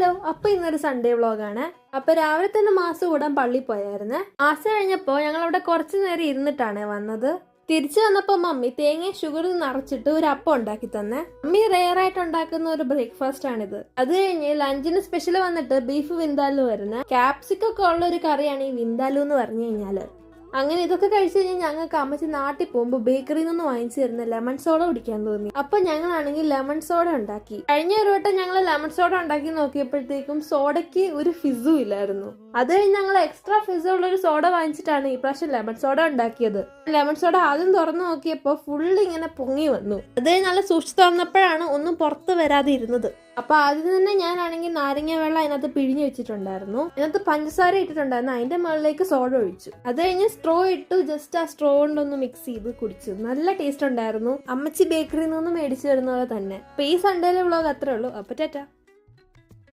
Hello, അപ്പൊ ഇന്നൊരു Sunday വ്ളോഗാണ്. അപ്പൊ രാവിലെ തന്നെ മാസം കൂടാൻ പള്ളി പോയായിരുന്നു. മാസം കഴിഞ്ഞപ്പോ ഞങ്ങൾ അവിടെ കുറച്ചു നേരം ഇരുന്നിട്ടാണ് വന്നത്. തിരിച്ചു വന്നപ്പോ മമ്മി തേങ്ങ ഷുഗർ നിറച്ചിട്ട് ഒരു അപ്പം ഉണ്ടാക്കി തന്നെ. മമ്മി റെയർ ആയിട്ട് ഉണ്ടാക്കുന്ന ഒരു ബ്രേക്ക്ഫാസ്റ്റ് ആണിത്. അത് കഴിഞ്ഞ് ലഞ്ചിന് സ്പെഷ്യൽ വന്നിട്ട് ബീഫ് വിന്താലു വരുന്ന ക്യാപ്സിക്കൊക്കെ ഉള്ള ഒരു കറിയാണ് ഈ വിന്താലു എന്ന് പറഞ്ഞു കഴിഞ്ഞാല്. അങ്ങനെ ഇതൊക്കെ കഴിച്ചു കഴിഞ്ഞാൽ ഞങ്ങൾക്ക് അമ്മച്ചി നാട്ടിൽ പോകുമ്പോൾ ബേക്കറിയിൽ നിന്ന് വാങ്ങിച്ചു തരുന്ന ലെമൺ സോഡ കുടിക്കാൻ തോന്നി. അപ്പൊ ഞങ്ങളാണെങ്കിൽ ലെമൺ സോഡ ഉണ്ടാക്കി. കഴിഞ്ഞ ഒരു വട്ടം ഞങ്ങൾ ലെമൺ സോഡ ഉണ്ടാക്കി നോക്കിയപ്പോഴത്തേക്കും സോഡയ്ക്ക് ഒരു ഫിസും ഇല്ലായിരുന്നു. അത് കഴിഞ്ഞ് ഞങ്ങൾ എക്സ്ട്രാ ഫിസ് ഉള്ള ഒരു സോഡ വാങ്ങിച്ചിട്ടാണ് ഈ പ്രാവശ്യം ലെമൺ സോഡ ഉണ്ടാക്കിയത്. ലെമൺ സോഡ ആദ്യം തുറന്നു നോക്കിയപ്പോൾ ഫുള്ള് ഇങ്ങനെ പൊങ്ങി വന്നു. അത് കഴിഞ്ഞ് നല്ല സൂക്ഷിച്ച് തുറന്നപ്പോഴാണ് ഒന്നും പുറത്ത് വരാതെ ഇരുന്നത്. അപ്പൊ ആദ്യം തന്നെ ഞാനാണെങ്കിൽ നാരങ്ങ വെള്ളം അതിനകത്ത് പിഴിഞ്ഞു വെച്ചിട്ടുണ്ടായിരുന്നു. അതിനകത്ത് പഞ്ചസാര ഇട്ടിട്ടുണ്ടായിരുന്നു. അതിന്റെ മുകളിലേക്ക് സോഡ ഒഴിച്ചു. അത് കഴിഞ്ഞ് സ്ട്രോ ഇട്ടു ജസ്റ്റ് ആ സ്ട്രോ കൊണ്ടൊന്ന് മിക്സ് ചെയ്ത് കുടിച്ചു. നല്ല ടേസ്റ്റ് ഉണ്ടായിരുന്നു. അമ്മച്ചി ബേക്കറിയിൽ നിന്ന് മേടിച്ചു തരുന്ന പോലെ തന്നെ. അപ്പൊ ഈ സൺഡേയിലെ വ്ളോഗ് അത്രേ ഉള്ളൂ. അപ്പൊ ടാറ്റാ.